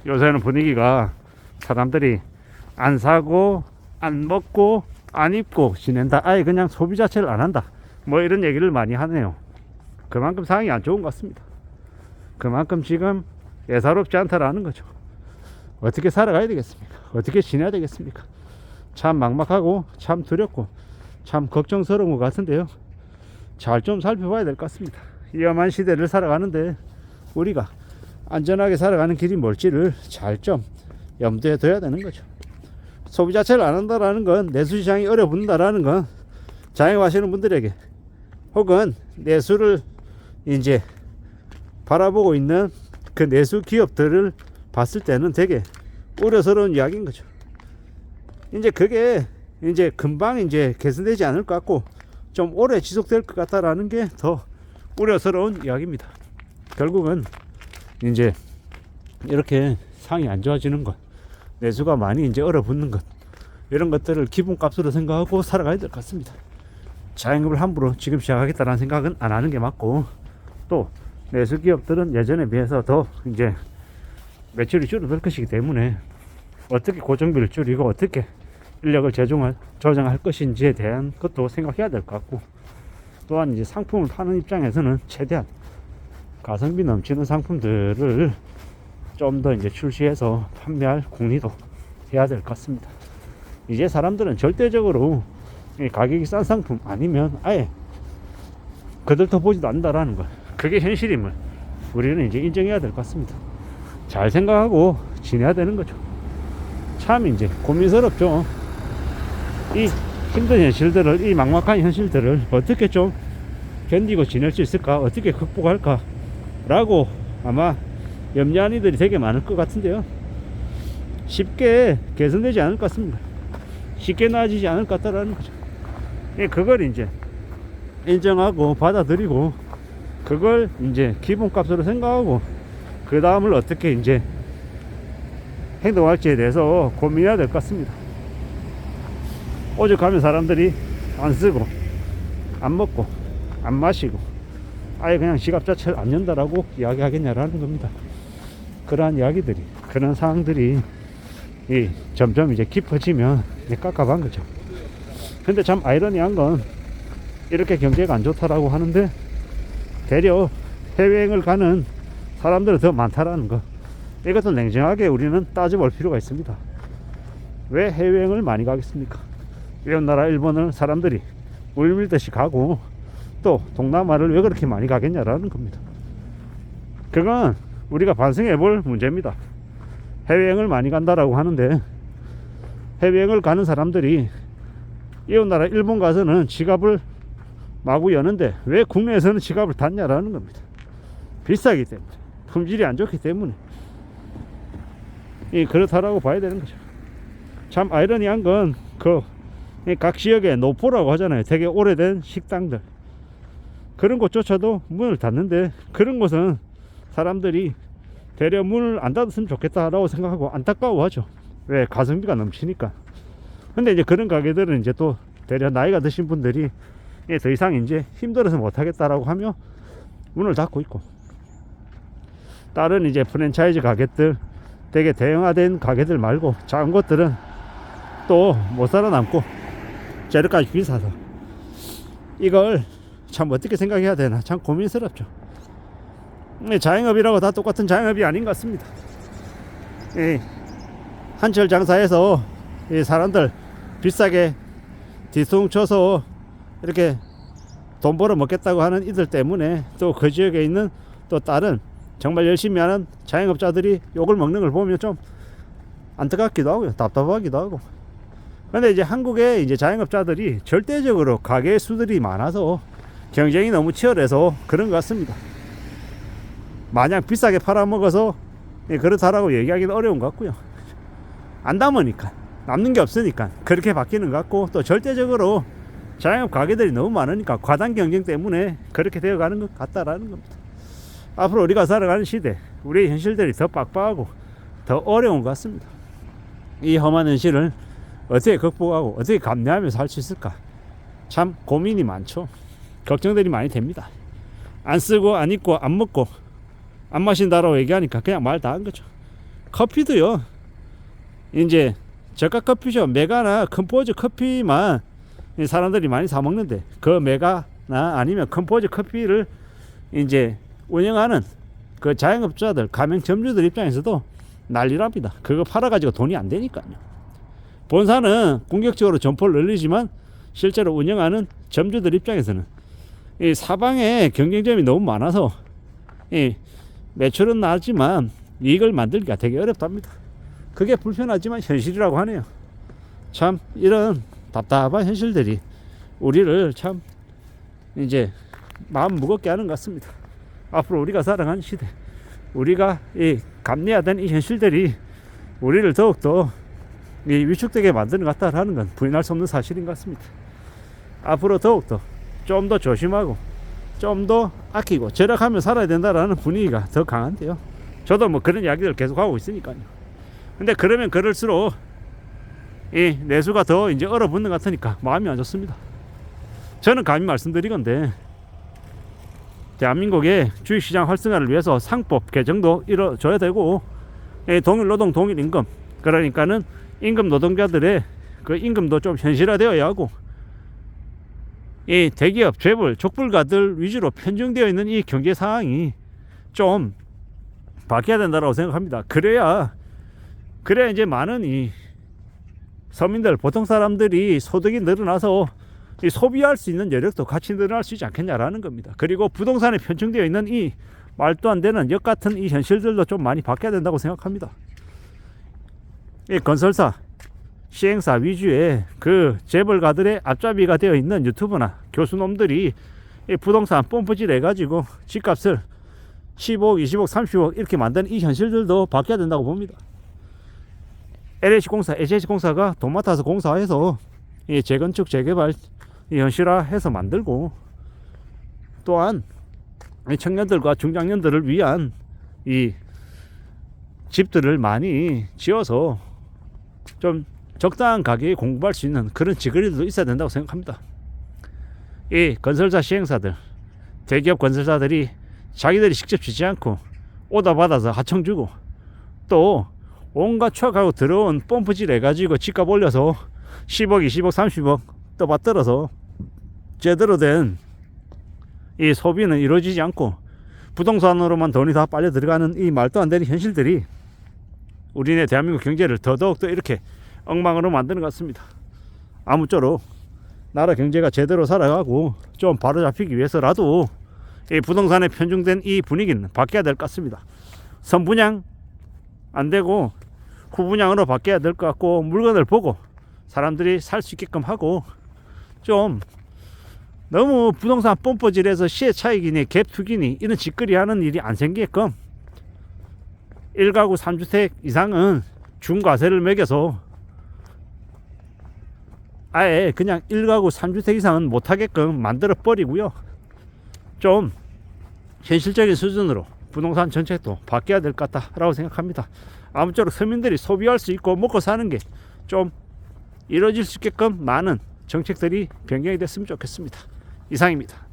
요새는 분위기가 사람들이 안 사고 안 먹고 안 입고 지낸다. 아예 그냥 소비 자체를 안 한다. 뭐 이런 얘기를 많이 하네요. 그만큼 상황이 안 좋은 것 같습니다. 그만큼 지금 예사롭지 않다라는 거죠. 어떻게 살아가야 되겠습니까? 어떻게 지내야 되겠습니까? 참 막막하고 참 두렵고 참 걱정스러운 것 같은데요. 잘 좀 살펴봐야 될 것 같습니다. 위험한 시대를 살아가는데 우리가 안전하게 살아가는 길이 뭘지를 잘 좀 염두에 둬야 되는 거죠. 소비 자체를 안 한다라는 건 내수시장이 어려붙는다라는 건 자영업하시는 분들에게 혹은 내수를 이제 바라보고 있는 그 내수 기업들을 봤을 때는 되게 우려스러운 이야기인 거죠. 이제 그게 이제 금방 이제 개선되지 않을 것 같고 좀 오래 지속될 것 같다라는 게 더 우려스러운 이야기입니다. 결국은 이제 이렇게 상이 안 좋아지는 것, 내수가 많이 이제 얼어붙는 것, 이런 것들을 기본값으로 생각하고 살아가야 될 것 같습니다. 자영업을 함부로 지금 시작하겠다는 생각은 안 하는 게 맞고, 또 내수 기업들은 예전에 비해서 더 이제 매출이 줄어들 것이기 때문에 어떻게 고정비를 줄이고 어떻게 인력을 조정할 것인지에 대한 것도 생각해야 될 것 같고, 또한 이제 상품을 파는 입장에서는 최대한 가성비 넘치는 상품들을 좀 더 이제 출시해서 판매할 궁리도 해야 될 것 같습니다. 이제 사람들은 절대적으로 가격이 싼 상품 아니면 아예 거들떠 보지도 않는다라는 거, 그게 현실임을 우리는 이제 인정해야 될 것 같습니다. 잘 생각하고 지내야 되는 거죠. 참 이제 고민스럽죠. 이 힘든 현실들을, 이 막막한 현실들을 어떻게 좀 견디고 지낼 수 있을까, 어떻게 극복할까 라고 아마 염려하는 이들이 되게 많을 것 같은데요. 쉽게 개선되지 않을 것 같습니다. 쉽게 나아지지 않을 것 같다라는 거죠. 그걸 이제 인정하고 받아들이고 그걸 이제 기본값으로 생각하고 그 다음을 어떻게 이제 행동할지에 대해서 고민해야 될 것 같습니다. 오죽하면 사람들이 안 쓰고 안 먹고 안 마시고 아예 그냥 지갑 자체를 안 연다라고 이야기하겠냐라는 겁니다. 그러한 이야기들이, 그런 상황들이 점점 이제 깊어지면 이제 깝깝한 거죠. 근데 참 아이러니한 건 이렇게 경제가 안 좋다라고 하는데 되려 해외여행을 가는 사람들은 더 많다라는 거, 이것을 냉정하게 우리는 따져볼 필요가 있습니다. 왜 해외여행을 많이 가겠습니까? 이런 나라 일본을 사람들이 물밀듯이 가고 또 동남아를 왜 그렇게 많이 가겠냐라는 겁니다. 그건 우리가 반성해 볼 문제입니다. 해외여행을 많이 간다라고 하는데 해외여행을 가는 사람들이 이웃나라 일본 가서는 지갑을 마구 여는데 왜 국내에서는 지갑을 닫냐라는 겁니다. 비싸기 때문에, 품질이 안 좋기 때문에 그렇다라고 봐야 되는 거죠. 참 아이러니한 건 각 지역에 노포라고 하잖아요. 되게 오래된 식당들, 그런 곳조차도 문을 닫는데 그런 곳은 사람들이 되려 문을 안 닫았으면 좋겠다라고 생각하고 안타까워하죠. 왜? 가성비가 넘치니까. 근데 이제 그런 가게들은 이제 또 되려 나이가 드신 분들이 더 이상 이제 힘들어서 못하겠다라고 하며 문을 닫고 있고, 다른 이제 프랜차이즈 가게들, 되게 대형화된 가게들 말고 작은 곳들은 또 못 살아남고 재료까지 비싸서, 이걸 참 어떻게 생각해야 되나 참 고민스럽죠. 자영업이라고 다 똑같은 자영업이 아닌 것 같습니다. 한철 장사해서 사람들 비싸게 뒤숭 쳐서 이렇게 돈 벌어 먹겠다고 하는 이들 때문에 또 그 지역에 있는 또 다른 정말 열심히 하는 자영업자들이 욕을 먹는 걸 보면 좀 안타깝기도 하고요, 답답하기도 하고. 근데 이제 한국의 이제 자영업자들이 절대적으로 가게 수들이 많아서 경쟁이 너무 치열해서 그런 것 같습니다. 마냥 비싸게 팔아먹어서 그렇다라고 얘기하기는 어려운 것 같고요. 안 담으니까, 남는 게 없으니까 그렇게 바뀌는 것 같고, 또 절대적으로 자영업 가게들이 너무 많으니까 과당 경쟁 때문에 그렇게 되어가는 것 같다라는 겁니다. 앞으로 우리가 살아가는 시대, 우리의 현실들이 더 빡빡하고 더 어려운 것 같습니다. 이 험한 현실을 어떻게 극복하고 어떻게 감내하며 살 수 있을까, 참 고민이 많죠. 걱정들이 많이 됩니다. 안 쓰고 안 입고 안 먹고 안 마신다라고 얘기하니까 그냥 말 다 한 거죠. 커피도요, 이제 저가 커피숍 메가나 컴포즈 커피만 사람들이 많이 사 먹는데, 그 메가나 아니면 컴포즈 커피를 이제 운영하는 그 자영업자들, 가맹점주들 입장에서도 난리랍니다. 그거 팔아가지고 돈이 안 되니까요. 본사는 공격적으로 점포를 늘리지만 실제로 운영하는 점주들 입장에서는 이 사방에 경쟁점이 너무 많아서 이 매출은 나지만 이익을 만들기가 되게 어렵답니다. 그게 불편하지만 현실이라고 하네요. 참 이런 답답한 현실들이 우리를 참 이제 마음 무겁게 하는 것 같습니다. 앞으로 우리가 살아가는 시대, 우리가 이 감내해야 되는 이 현실들이 우리를 더욱더 위축되게 만드는 것 같다라는 건 부인할 수 없는 사실인 것 같습니다. 앞으로 더욱더 좀 더 조심하고 좀 더 아끼고 절약하며 살아야 된다라는 분위기가 더 강한데요. 저도 뭐 그런 이야기를 계속 하고 있으니까요. 근데 그러면 그럴수록 이 내수가 더 이제 얼어붙는 것 같으니까 마음이 안 좋습니다. 저는 감히 말씀드리건데, 대한민국의 주식시장 활성화를 위해서 상법 개정도 이뤄줘야 되고, 동일 노동 동일 임금, 그러니까는 임금 노동자들의 그 임금도 좀 현실화되어야 하고, 이 대기업 재벌 족불가들 위주로 편중되어 있는 이 경제 상황이 좀 바뀌어야 된다고 생각합니다. 그래야 이제 많은 이 서민들, 보통 사람들이 소득이 늘어나서 이 소비할 수 있는 여력도 같이 늘어날 수 있지 않겠냐라는 겁니다. 그리고 부동산에 편중되어 있는 이 말도 안 되는 역 같은 이 현실들도 좀 많이 바뀌어야 된다고 생각합니다. 이 건설사, 시행사 위주의 그 재벌가들의 앞잡이가 되어 있는 유튜브나 교수놈들이 이 부동산 펌프질 해가지고 집값을 15억, 20억, 30억 이렇게 만드는 이 현실들도 바뀌어야 된다고 봅니다. LH공사, HH공사가 돈 맡아서 공사해서 이 재건축, 재개발 현실화해서 만들고, 또한 청년들과 중장년들을 위한 이 집들을 많이 지어서 좀 적당한 가격에 공급할 수 있는 그런 직거래들도 있어야 된다고 생각합니다. 이 건설사 시행사들, 대기업 건설사들이 자기들이 직접 지지 않고 오다 받아서 하청 주고, 또 온갖 추악하고 들어온 펌프질 해가지고 집값 올려서 10억, 20억, 30억 또 받들어서 제대로 된 이 소비는 이루어지지 않고 부동산으로만 돈이 다 빨려 들어가는 이 말도 안 되는 현실들이 우리네 대한민국 경제를 더더욱더 이렇게 엉망으로 만드는 것 같습니다. 아무쪼록 나라 경제가 제대로 살아가고 좀 바로 잡히기 위해서라도 이 부동산에 편중된 이 분위기는 바뀌어야 될 것 같습니다. 선분양 안 되고 후분양으로 바뀌어야 될 것 같고, 물건을 보고 사람들이 살 수 있게끔 하고, 좀 너무 부동산 뻔뻔질해서 시의 차익이니 갭 투기니 이런 짓거리 하는 일이 안 생기게끔 1가구 3주택 이상은 중과세를 매겨서 아예 그냥 1가구 3주택 이상은 못하게끔 만들어 버리고요. 좀 현실적인 수준으로 부동산 정책도 바뀌어야 될 것 같다라고 생각합니다. 아무쪼록 서민들이 소비할 수 있고 먹고 사는 게 좀 이루어질 수 있게끔 많은 정책들이 변경이 됐으면 좋겠습니다. 이상입니다.